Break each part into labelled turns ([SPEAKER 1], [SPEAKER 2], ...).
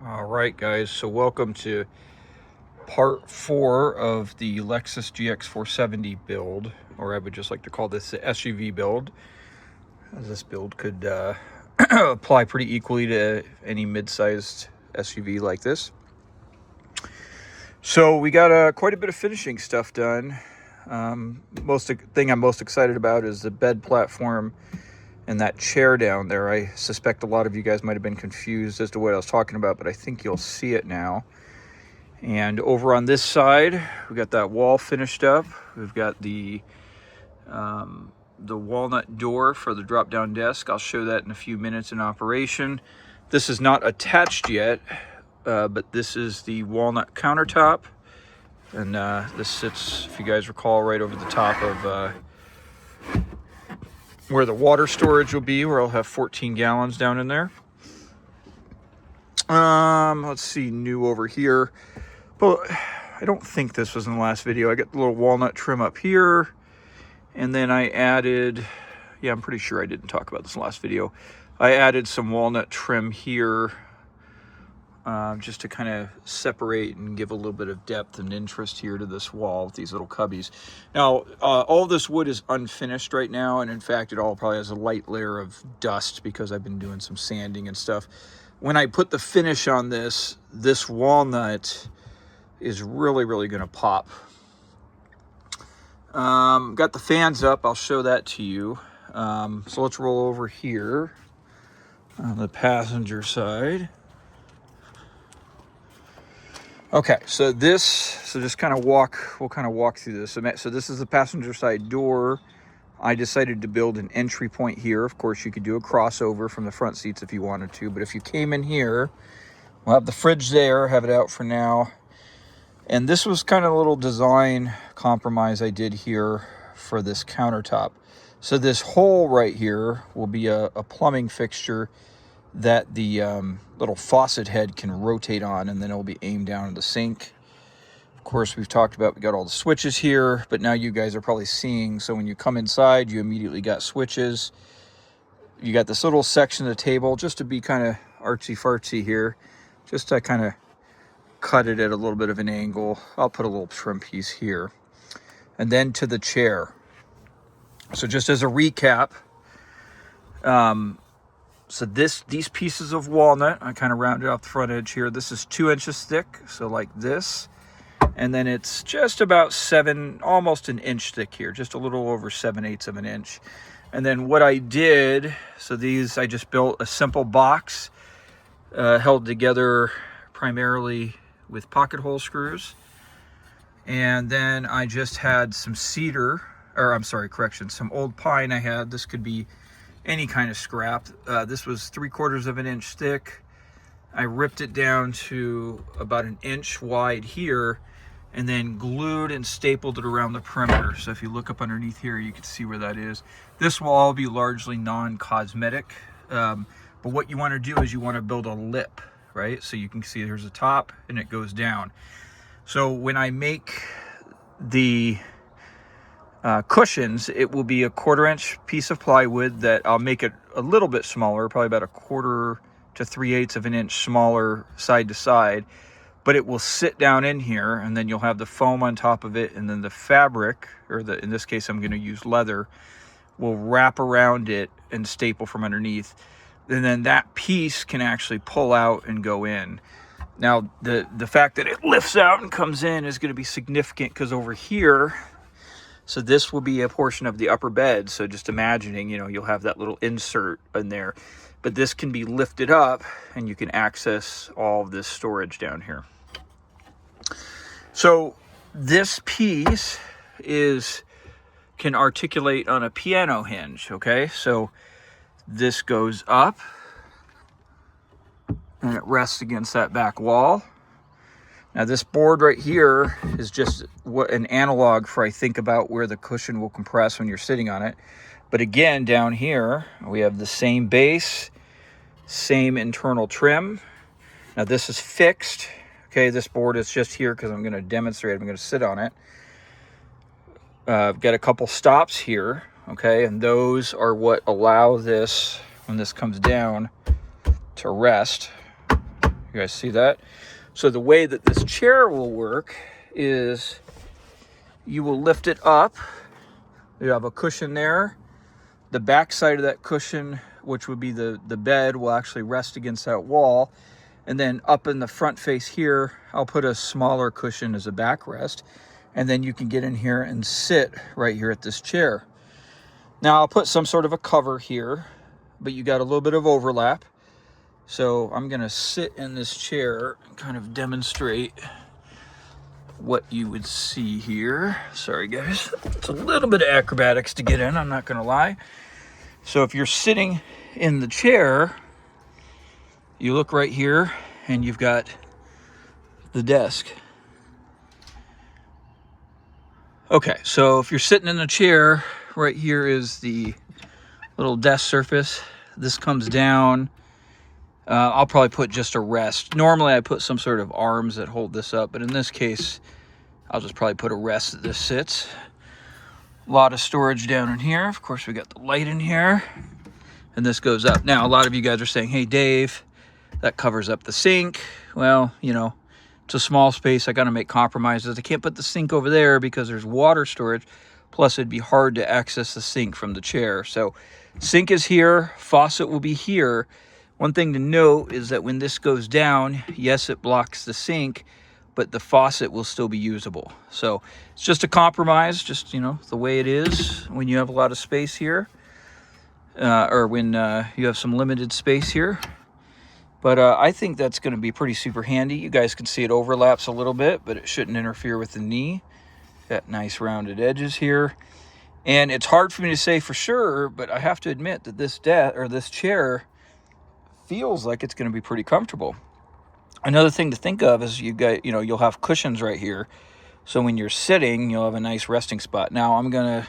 [SPEAKER 1] All right, guys, so welcome to part 4 of the Lexus GX470 build, or I would just like to call this the SUV build, as this build could apply pretty equally to any mid-sized SUV like this. So we got quite a bit of finishing stuff done. Thing I'm most excited about is the bed platform and that chair down there. I suspect a lot of you guys might have been confused as to what I was talking about, but I think you'll see it now. And over on this side, we got that wall finished up. We've got the walnut door for the drop-down desk. I'll show that in a few minutes in operation. This is not attached yet, but this is the walnut countertop. And this sits, if you guys recall, right over the top of where the water storage will be, where I'll have 14 gallons down in there. Let's see, new over here. But I don't think this was in the last video. I got the little walnut trim up here. And then I added, yeah, I'm pretty sure I didn't talk about this in the last video. I added some walnut trim here just to kind of separate and give a little bit of depth and interest here to this wall with these little cubbies. Now, all this wood is unfinished right now, and in fact, it all probably has a light layer of dust because I've been doing some sanding and stuff. When I put the finish on this walnut is really, really going to pop. Got the fans up. I'll show that to you. So let's roll over here on the passenger side. Okay, so just kind of we'll kind of walk through this. So this is the passenger side door. I decided to build an entry point here. Of course, you could do a crossover from the front seats if you wanted to, but if you came in here, we'll have the fridge there, have it out for now. And this was kind of a little design compromise I did here for this countertop. So this hole right here will be a plumbing fixture that the little faucet head can rotate on, and then it'll be aimed down in the sink. Of course, we've talked about, we got all the switches here, but now you guys are probably seeing, so when you come inside, you immediately got switches. You got this little section of the table, just to be kind of artsy-fartsy here, just to kind of cut it at a little bit of an angle. I'll put a little trim piece here. And then to the chair. So just as a recap, so these pieces of walnut, I kind of rounded off the front edge here. This is 2 inches thick, so like this. And then it's just about almost an inch thick here, just a little over 7/8 of an inch. And then what I did, so I just built a simple box held together primarily with pocket hole screws. And then I just had some some old pine I had. This could be any kind of scrap. This was 3/4 of an inch thick. I ripped it down to about an inch wide here, and then glued and stapled it around the perimeter. So if you look up underneath here, you can see where that is. This will all be largely non-cosmetic, but what you want to do is you want to build a lip, right? So you can see there's a top and it goes down. So when I make the cushions, it will be a 1/4 inch piece of plywood that I'll make it a little bit smaller, probably about 1/4 to 3/8 of an inch smaller side to side, but it will sit down in here, and then you'll have the foam on top of it, and then the fabric, in this case I'm going to use leather, will wrap around it and staple from underneath. And then that piece can actually pull out and go in. Now, the fact that it lifts out and comes in is going to be significant because over here, so this will be a portion of the upper bed. So just imagining, you'll have that little insert in there. But this can be lifted up and you can access all of this storage down here. So this piece can articulate on a piano hinge, okay? So this goes up and it rests against that back wall. Now this board right here is just an analog for, I think, about where the cushion will compress when you're sitting on it. But again, down here, we have the same base, same internal trim. Now this is fixed. Okay, this board is just here because I'm going to demonstrate. I'm going to sit on it. I've got a couple stops here, okay, and those are what allow this, when this comes down, to rest. You guys see that? So the way that this chair will work is you will lift it up. You have a cushion there. The back side of that cushion, which would be the bed, will actually rest against that wall. And then up in the front face here, I'll put a smaller cushion as a backrest. And then you can get in here and sit right here at this chair. Now I'll put some sort of a cover here, but you got a little bit of overlap. So I'm gonna sit in this chair and kind of demonstrate what you would see here. Sorry guys, it's a little bit of acrobatics to get in, I'm not gonna lie. So if you're sitting in the chair, you look right here and you've got the desk. Okay, so if you're sitting in a chair, right here is the little desk surface. This comes down. I'll probably put just a rest. Normally I put some sort of arms that hold this up, but in this case, I'll just probably put a rest that this sits. A lot of storage down in here. Of course, we got the light in here, and this goes up. Now, a lot of you guys are saying, hey, Dave, that covers up the sink. Well, you know, it's a small space. I got to make compromises. I can't put the sink over there because there's water storage. Plus, it'd be hard to access the sink from the chair. So, sink is here. Faucet will be here. One thing to note is that when this goes down, yes, it blocks the sink, but the faucet will still be usable. So it's just a compromise, just, you know, the way it is when you have a lot of space here, or when you have some limited space here. But I think that's going to be pretty super handy. You guys can see it overlaps a little bit, but it shouldn't interfere with the knee. Got nice rounded edges here. And it's hard for me to say for sure, but I have to admit that this chair feels like it's going to be pretty comfortable. Another thing to think of is you'll have cushions right here. So when you're sitting, you'll have a nice resting spot. Now I'm going to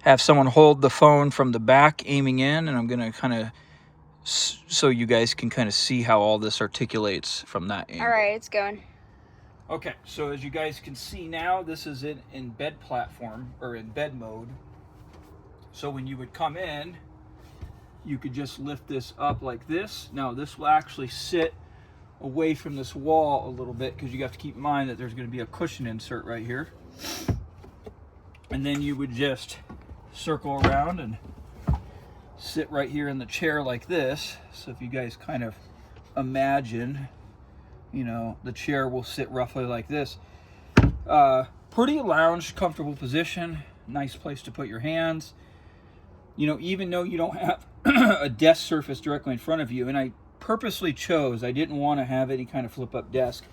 [SPEAKER 1] have someone hold the phone from the back aiming in, and I'm going to kind of, so you guys can kind of see how all this articulates from that angle.
[SPEAKER 2] All right, it's going.
[SPEAKER 1] Okay, so as you guys can see now, this is in bed platform, or in bed mode. So when you would come in, you could just lift this up like this. Now this will actually sit away from this wall a little bit because you have to keep in mind that there's going to be a cushion insert right here. And then you would just circle around and sit right here in the chair like this. So if you guys kind of imagine, you know, the chair will sit roughly like this. Pretty lounge, comfortable position. Nice place to put your hands. You know, even though you don't have a desk surface directly in front of you, and I purposely chose, I didn't want to have any kind of flip up desk.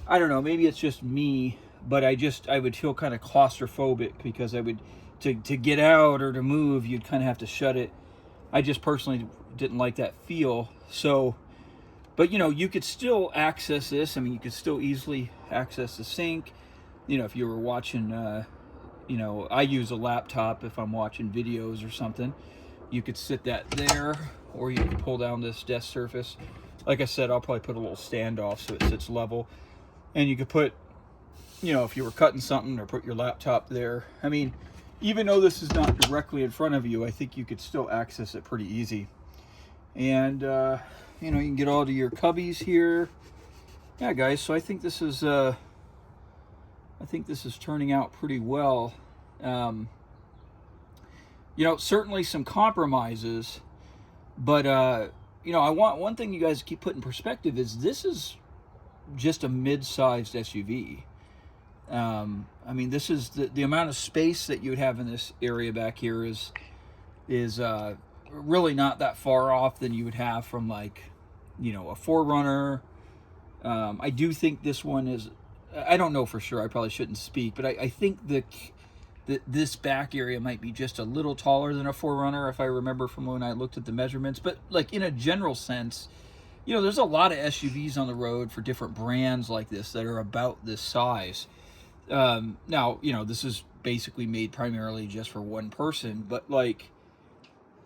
[SPEAKER 1] I don't know, maybe it's just me, but I would feel kind of claustrophobic because to get out or to move, you'd kind of have to shut it. I just personally didn't like that feel. So, but you know, you could still access this. I mean, you could still easily access the sink. You know, if you were watching, you know, I use a laptop if I'm watching videos or something. You could sit that there, or you could pull down this desk surface. Like I said, I'll probably put a little standoff so it sits level. And you could put, you know, if you were cutting something, or put your laptop there. I mean, even though this is not directly in front of you, I think you could still access it pretty easy. And, you know, you can get all to your cubbies here. Yeah, guys, so I think this is turning out pretty well. You know, certainly some compromises, but, you know, I want one thing you guys to keep put in perspective is this is just a mid-sized SUV. I mean, this is the amount of space that you would have in this area back here is really not that far off than you would have from, like, you know, a 4Runner. I do think this one is, I don't know for sure, I probably shouldn't speak, but I think this back area might be just a little taller than a 4Runner, if I remember from when I looked at the measurements. But like in a general sense, you know, there's a lot of SUVs on the road for different brands like this that are about this size. Now, you know, this is basically made primarily just for one person, but like,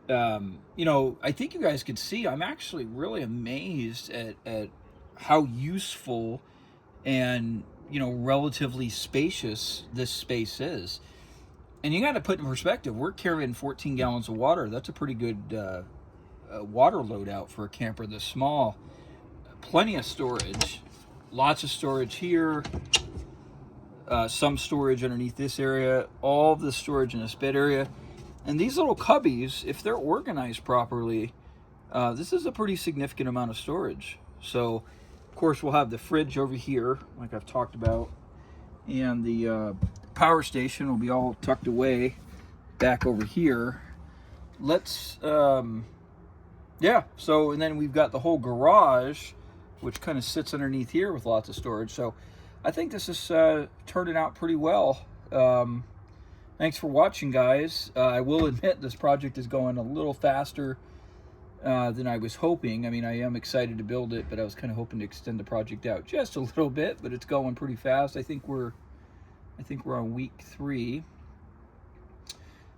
[SPEAKER 1] you know, I think you guys could see, I'm actually really amazed at how useful and, you know, relatively spacious this space is. And you got to put in perspective, we're carrying 14 gallons of water. That's a pretty good water load out for a camper this small. plenty of storage. Lots of storage here. Some storage underneath this area. All the storage in this bed area. And these little cubbies, if they're organized properly, this is a pretty significant amount of storage. So, of course, we'll have the fridge over here, like I've talked about. And the power station will be all tucked away back over here. Let's, yeah, so, and then we've got the whole garage, which kind of sits underneath here with lots of storage. So I think this is turning out pretty well. Thanks for watching, guys. I will admit this project is going a little faster than I was hoping. I mean, I am excited to build it, but I was kind of hoping to extend the project out just a little bit, but it's going pretty fast. I think we're on week 3.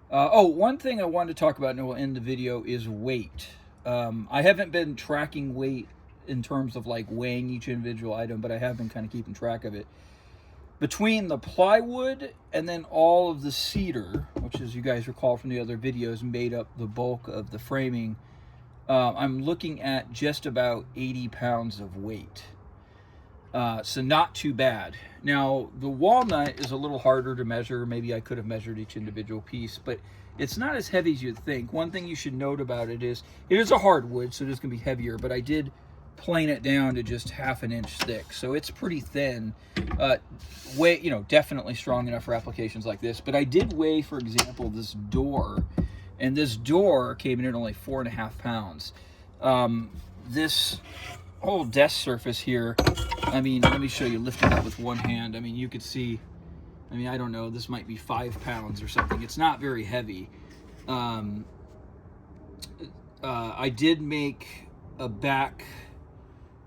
[SPEAKER 1] Oh, one thing I wanted to talk about, and we'll end the video, is weight. I haven't been tracking weight in terms of like weighing each individual item, but I have been kind of keeping track of it. Between the plywood and then all of the cedar, which, as you guys recall from the other videos, made up the bulk of the framing, I'm looking at just about 80 pounds of weight. So not too bad. Now, the walnut is a little harder to measure. Maybe I could have measured each individual piece, but it's not as heavy as you'd think. One thing you should note about it is a hardwood, so it is going to be heavier, but I did plane it down to just ½ an inch thick, so it's pretty thin. You know, definitely strong enough for applications like this. But I did weigh, for example, this door, and this door came in at only 4.5 pounds. This whole desk surface here, I mean, let me show you, lifting it with one hand. I mean, you could see, I mean, I don't know, this might be 5 pounds or something. It's not very heavy. I did make a back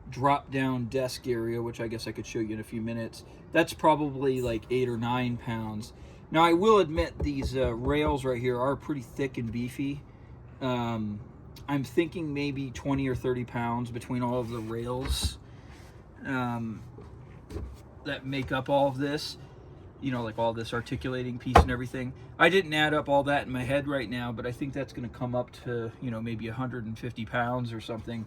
[SPEAKER 1] drop down desk area, which I guess I could show you in a few minutes. That's probably like 8 or 9 pounds. Now, I will admit these rails right here are pretty thick and beefy. I'm thinking maybe 20 or 30 pounds between all of the rails that make up all of this. You know, like all this articulating piece and everything. I didn't add up all that in my head right now, but I think that's going to come up to, you know, maybe 150 pounds or something.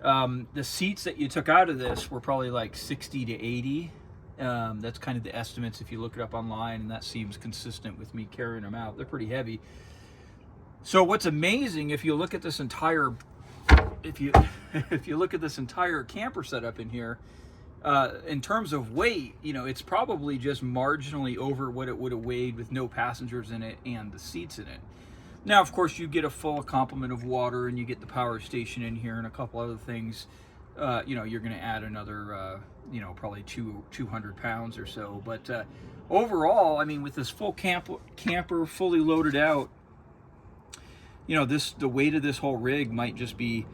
[SPEAKER 1] The seats that you took out of this were probably like 60 to 80. That's kind of the estimates if you look it up online, and that seems consistent with me carrying them out. They're pretty heavy. So what's amazing, if you look at this entire, if you look at this entire camper setup in here, in terms of weight, you know, it's probably just marginally over what it would have weighed with no passengers in it and the seats in it. Now, of course, you get a full complement of water, and you get the power station in here and a couple other things. You know, you're going to add another, you know, probably 200 pounds or so. But overall, I mean, with this full camper fully loaded out, you know, the weight of this whole rig might just be,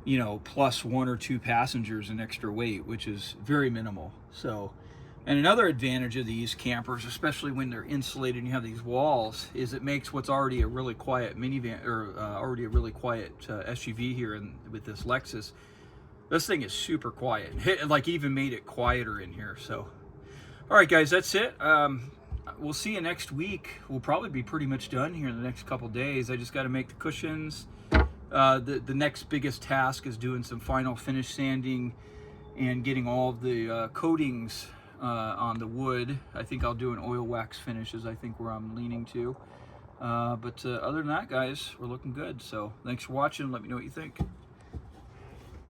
[SPEAKER 1] you know, plus 1 or 2 passengers in extra weight, which is very minimal. So, and another advantage of these campers, especially when they're insulated and you have these walls, is it makes what's already a really quiet minivan, or already a really quiet SUV here with this Lexus, this thing is super quiet. It like even made it quieter in here. So, all right, guys, that's it. We'll see you next week. We'll probably be pretty much done here in the next couple days. I just got to make the cushions. The next biggest task is doing some final finish sanding and getting all of the coatings on the wood. I think I'll do an oil wax finish, is I think where I'm leaning to. But other than that, guys, we're looking good. So thanks for watching. Let me know what you think.